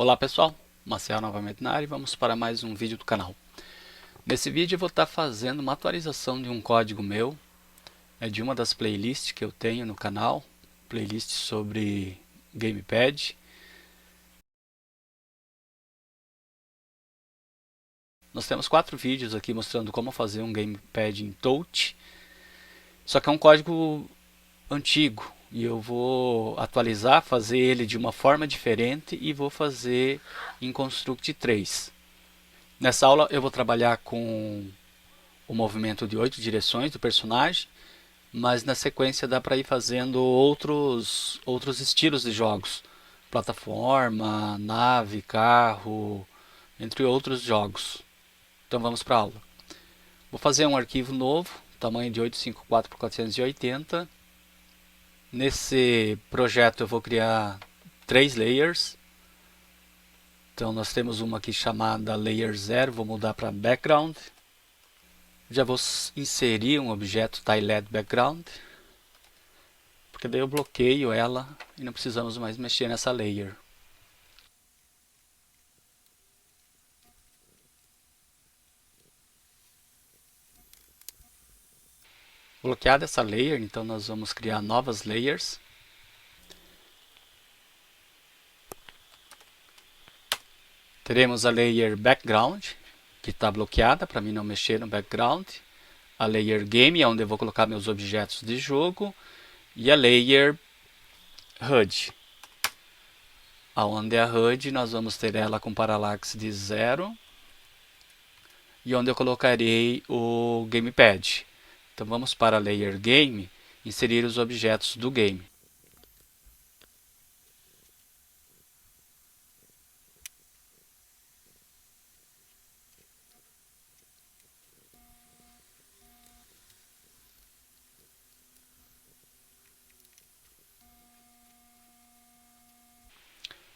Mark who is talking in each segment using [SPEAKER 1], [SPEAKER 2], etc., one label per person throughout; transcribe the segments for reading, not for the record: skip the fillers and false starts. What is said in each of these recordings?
[SPEAKER 1] Olá pessoal, Marcel novamente na área e vamos para mais um vídeo do canal. Nesse vídeo eu vou estar fazendo uma atualização de um código meu, de uma das playlists que eu tenho no canal, playlist sobre Gamepad. Nós temos 4 vídeos aqui mostrando como fazer um Gamepad em Touch, só que é um código antigo e eu vou atualizar, fazer ele de uma forma diferente e vou fazer em Construct 3. Nessa aula eu vou trabalhar com o movimento de 8 direções do personagem, mas na sequência dá para ir fazendo outros estilos de jogos, plataforma, nave, carro, entre outros jogos. Então vamos para a aula. Vou fazer um arquivo novo, tamanho de 854 por 480. Nesse projeto eu vou criar 3 layers. Então nós temos uma aqui chamada Layer 0, vou mudar para Background. Já vou inserir um objeto TileLed Background, porque daí eu bloqueio ela e não precisamos mais mexer nessa layer. Bloqueada essa layer, então nós vamos criar novas layers. Teremos a layer Background, que está bloqueada para mim não mexer no background. A layer Game, onde eu vou colocar meus objetos de jogo. E a layer HUD, onde a HUD nós vamos ter ela com parallax de 0. E onde eu colocarei o Gamepad. Então vamos para a Layer Game, inserir os objetos do game.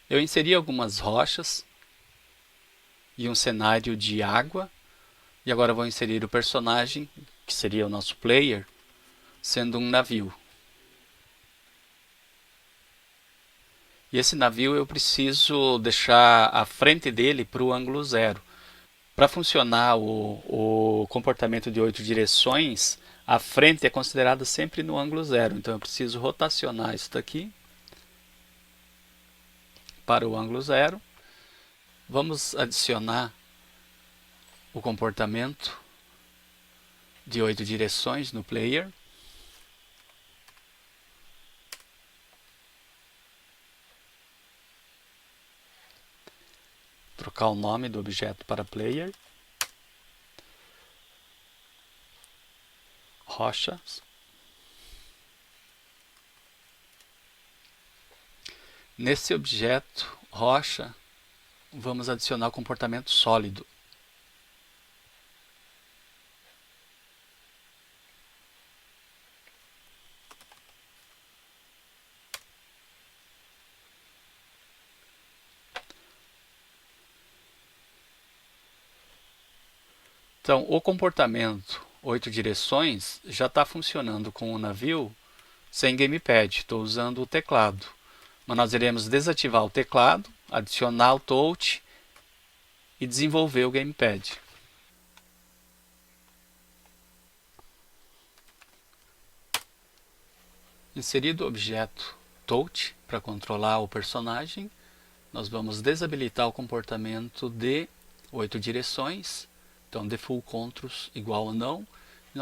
[SPEAKER 1] Eu inseri algumas rochas e um cenário de água. E agora vou inserir o personagem, que seria o nosso player, sendo um navio. E esse navio eu preciso deixar a frente dele para o ângulo 0. Para funcionar o comportamento de 8 direções, a frente é considerada sempre no ângulo 0. Então eu preciso rotacionar isso daqui para o ângulo 0. Vamos adicionar o comportamento de 8 direções no player. Trocar o nome do objeto para player. Rochas. Nesse objeto rocha, vamos adicionar o comportamento sólido. Então, o comportamento 8 direções já está funcionando com o navio sem gamepad. Estou usando o teclado. Mas nós iremos desativar o teclado, adicionar o touch e desenvolver o gamepad. Inserido o objeto touch para controlar o personagem, nós vamos desabilitar o comportamento de 8 direções. Então, default controls igual ou não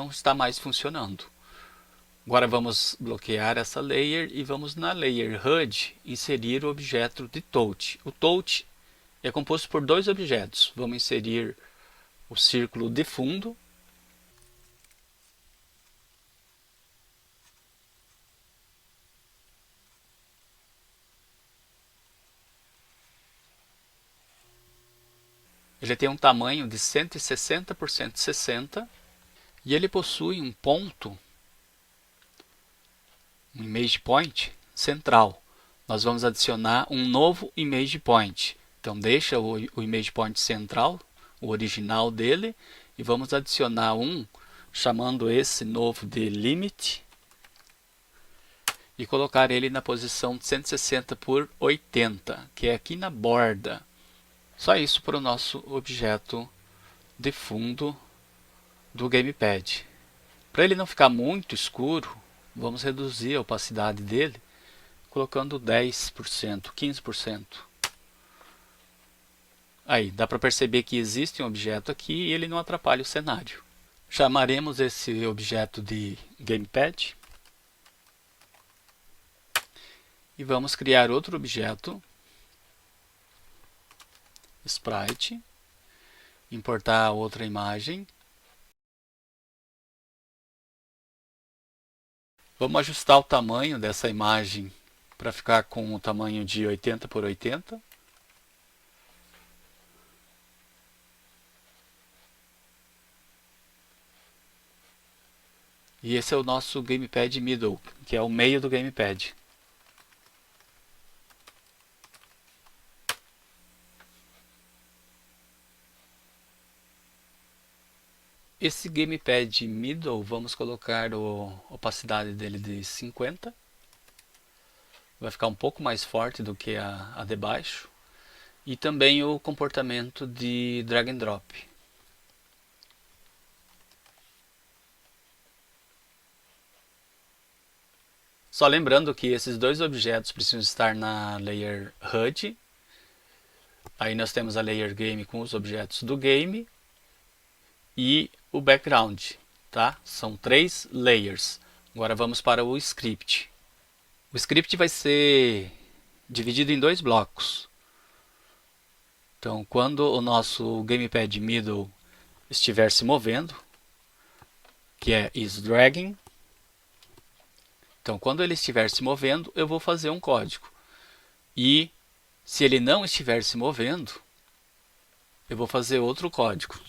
[SPEAKER 1] está mais funcionando. Agora vamos bloquear essa layer e vamos na layer HUD inserir o objeto de touch. O touch é composto por 2 objetos. Vamos inserir o círculo de fundo. Ele tem um tamanho de 160 por 160 e ele possui um ponto, um image point central. Nós vamos adicionar um novo image point. Então deixa o image point central, o original dele, e vamos adicionar um, chamando esse novo de limit. e colocar ele na posição de 160 por 80, que é aqui na borda. Só isso para o nosso objeto de fundo do gamepad. Para ele não ficar muito escuro, vamos reduzir a opacidade dele colocando 10%, 15%. Aí, dá para perceber que existe um objeto aqui e ele não atrapalha o cenário. Chamaremos esse objeto de gamepad e vamos criar outro objeto, sprite, importar outra imagem. Vamos ajustar o tamanho dessa imagem para ficar com o tamanho de 80 por 80. E esse é o nosso gamepad middle, que é o meio do gamepad. Esse gamepad middle, vamos colocar a opacidade dele de 50. Vai ficar um pouco mais forte do que a de baixo. E também o comportamento de drag and drop. Só lembrando que esses dois objetos precisam estar na layer HUD. Aí nós temos a layer game com os objetos do game e o background, tá? São 3 layers. Agora vamos para o script. O script vai ser dividido em 2 blocos. Então, quando o nosso gamepad middle estiver se movendo, que é isDragging, então quando ele estiver se movendo, eu vou fazer um código. E se ele não estiver se movendo, eu vou fazer outro código.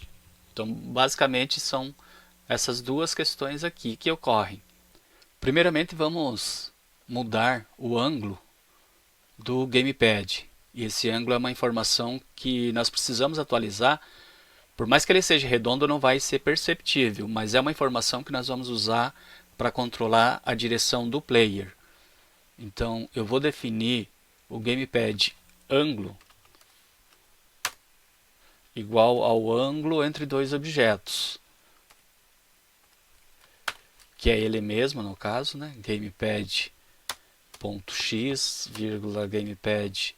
[SPEAKER 1] Então, basicamente, são essas duas questões aqui que ocorrem. Primeiramente, vamos mudar o ângulo do gamepad. E esse ângulo é uma informação que nós precisamos atualizar. Por mais que ele seja redondo, não vai ser perceptível, mas é uma informação que nós vamos usar para controlar a direção do player. Então, eu vou definir o gamepad ângulo igual ao ângulo entre dois objetos, que é ele mesmo no caso, né? Gamepad.x, gamepad.y,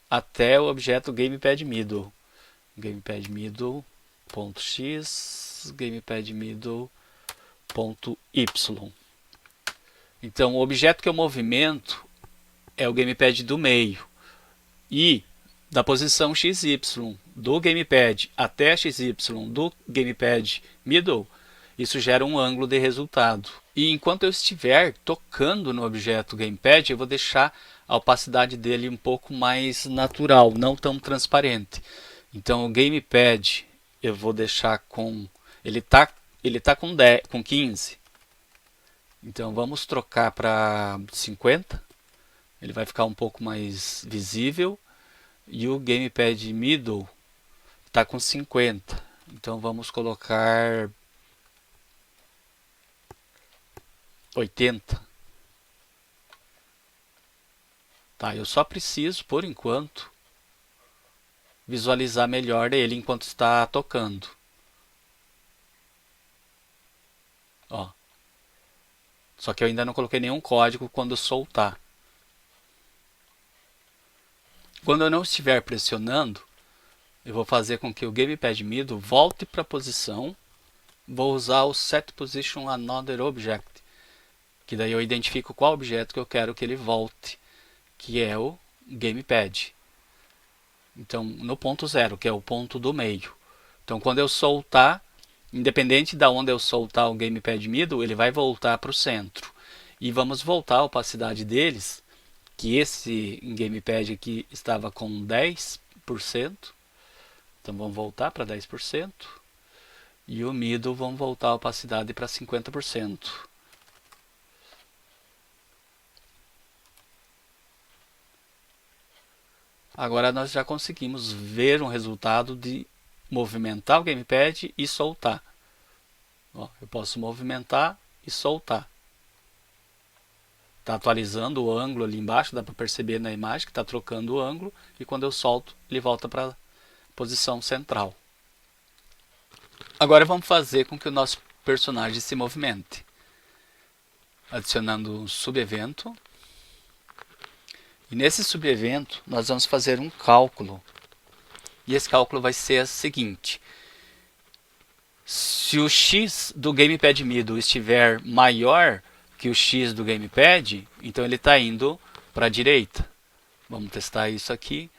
[SPEAKER 1] até o objeto gamepad middle, gamepad middle.x, gamepad middle.y. Então, o objeto que eu movimento é o gamepad do meio, e da posição XY do gamepad até XY do gamepad middle, isso gera um ângulo de resultado. E enquanto eu estiver tocando no objeto gamepad, eu vou deixar a opacidade dele um pouco mais natural, não tão transparente. Então o gamepad eu vou deixar com... Ele tá com 15. Então vamos trocar para 50. Ele vai ficar um pouco mais visível. E o gamepad middle está com 50. Então vamos colocar 80. Tá, eu só preciso, por enquanto, visualizar melhor ele enquanto está tocando. Ó. Só que eu ainda não coloquei nenhum código quando soltar. Quando eu não estiver pressionando, eu vou fazer com que o gamepad middle volte para a posição. Vou usar o setPositionAnotherObject, que daí eu identifico qual objeto que eu quero que ele volte, que é o gamepad. Então, no ponto 0, que é o ponto do meio. Então, quando eu soltar, independente de onde eu soltar o gamepad middle, ele vai voltar para o centro. E vamos voltar a opacidade deles, que esse gamepad aqui estava com 10%. Então vamos voltar para 10%. E o middle vamos voltar a opacidade para 50%. Agora nós já conseguimos ver um resultado de movimentar o gamepad e soltar. Ó, eu posso movimentar e soltar. está atualizando o ângulo ali embaixo, dá para perceber na imagem que está trocando o ângulo, e quando eu solto ele volta para a posição central. Agora vamos fazer com que o nosso personagem se movimente. Adicionando um subevento. E nesse subevento nós vamos fazer um cálculo. E esse cálculo vai ser o seguinte. Se o X do Gamepad Middle estiver maior que o X do Gamepad, então ele está indo para a direita. Vamos testar isso aqui.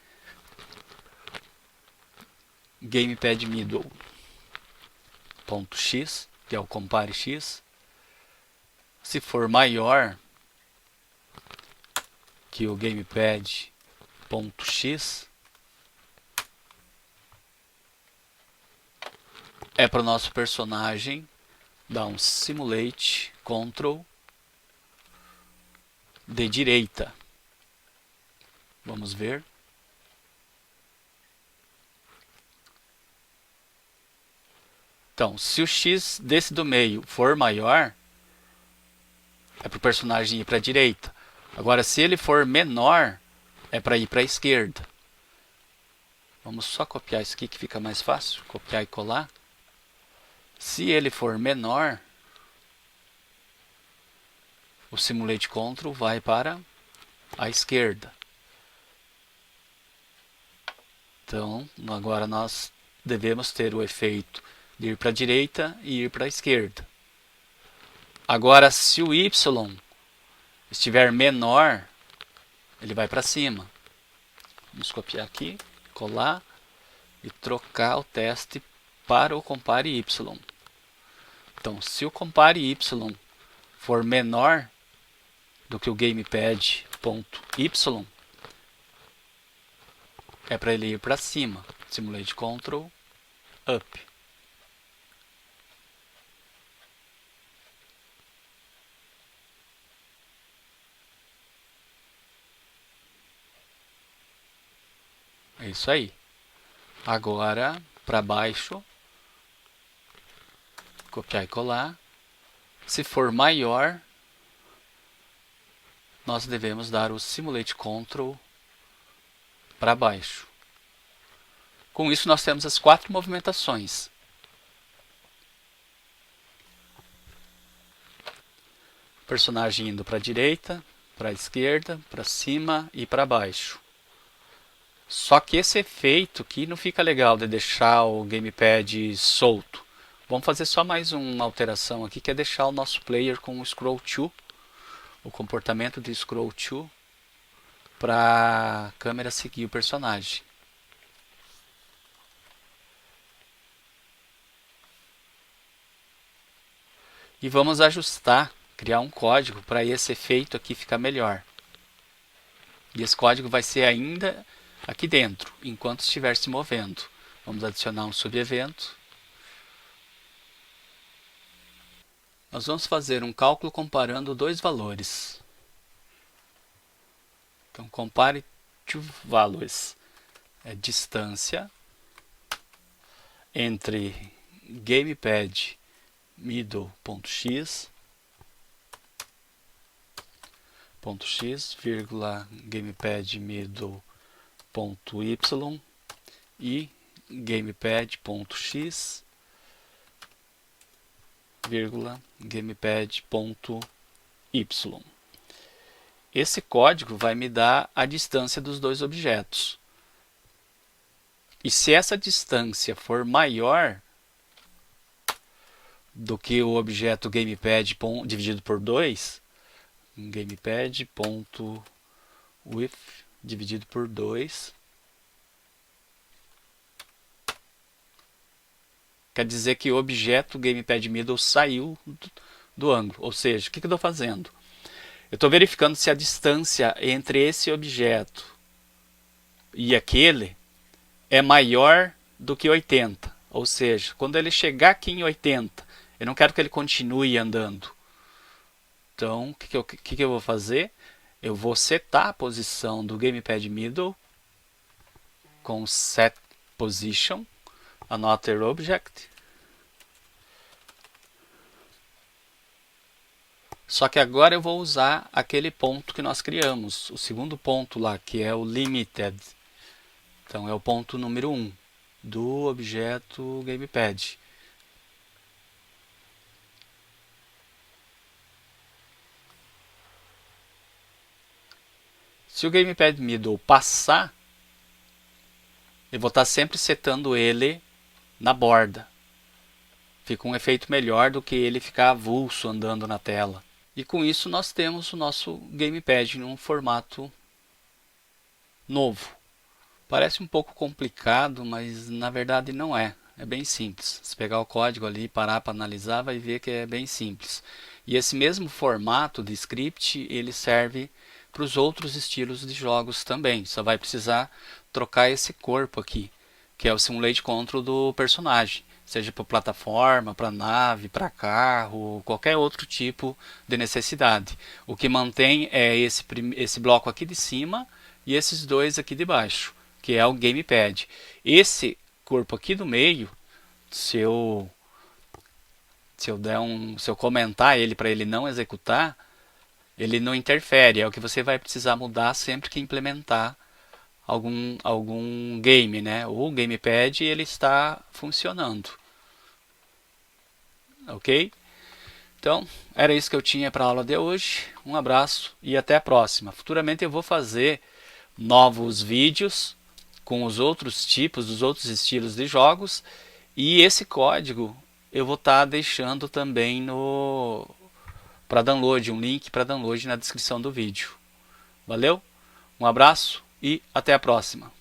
[SPEAKER 1] Gamepad Middle ponto X, que é o compare X. Se for maior que o Gamepad ponto X, é para o nosso personagem dar um Simulate Control de direita. Vamos ver. Então, se o X desse do meio for maior, é para o personagem ir para a direita. Agora, se ele for menor, é para ir para a esquerda. Vamos só copiar isso aqui que fica mais fácil. Copiar e colar. Se ele for menor, o Simulate Control vai para a esquerda. Então, agora nós devemos ter o efeito de ir para a direita e ir para a esquerda. Agora, se o Y estiver menor, ele vai para cima. Vamos copiar aqui, colar e trocar o teste para o compare Y. Então, se o compare Y for menor do que o Gamepad.Y, é para ele ir para cima. Simulate Control Up. É isso aí. Agora, para baixo, copiar e colar. Se for maior, nós devemos dar o Simulate Control para baixo. Com isso, nós temos as 4 movimentações. O personagem indo para a direita, para a esquerda, para cima e para baixo. Só que esse efeito aqui não fica legal de deixar o gamepad solto. Vamos fazer só mais uma alteração aqui, que é deixar o nosso player com o scroll to, o comportamento de scroll to, para a câmera seguir o personagem. E vamos ajustar, criar um código para esse efeito aqui ficar melhor. E esse código vai ser ainda aqui dentro, enquanto estiver se movendo. Vamos adicionar um subevento. Nós vamos fazer um cálculo comparando dois valores. Então, compare two values. É distância entre gamepad middle.x vírgula gamepad middle.y e gamepad.x vírgula gamepad.y. Esse código vai me dar a distância dos dois objetos. E se essa distância for maior do que o objeto gamepad dividido por 2, gamepad.width dividido por 2, quer dizer que o objeto gamepad middle saiu do ângulo. Ou seja, o que eu estou fazendo? Eu estou verificando se a distância entre esse objeto e aquele é maior do que 80. Ou seja, quando ele chegar aqui em 80, eu não quero que ele continue andando. Então, o que eu vou fazer? Eu vou setar a posição do gamepad middle com set position, another object. Só que agora eu vou usar aquele ponto que nós criamos, o segundo ponto lá, que é o limited. Então é o ponto número 1 do objeto gamepad. Se o gamepad middle passar, eu vou estar sempre setando ele na borda. Fica um efeito melhor do que ele ficar avulso andando na tela. E com isso nós temos o nosso gamepad num formato novo. Parece um pouco complicado, mas na verdade não é. É bem simples. Se pegar o código ali e parar para analisar, vai ver que é bem simples. E esse mesmo formato de script, ele serve para os outros estilos de jogos também. Só vai precisar trocar esse corpo aqui, que é o Simulate Control do personagem. Seja para plataforma, para nave, para carro, qualquer outro tipo de necessidade. O que mantém é esse bloco aqui de cima e esses dois aqui de baixo, que é o gamepad. Esse corpo aqui do meio, se eu comentar ele para ele não executar, ele não interfere. É o que você vai precisar mudar sempre que implementar algum game, né? O gamepad ele está funcionando, ok? Então, era isso que eu tinha para a aula de hoje. Um abraço e até a próxima. Futuramente eu vou fazer novos vídeos com os outros tipos, os outros estilos de jogos, e esse código eu vou estar deixando também no para download, um link para download na descrição do vídeo. Valeu? Um abraço e até a próxima.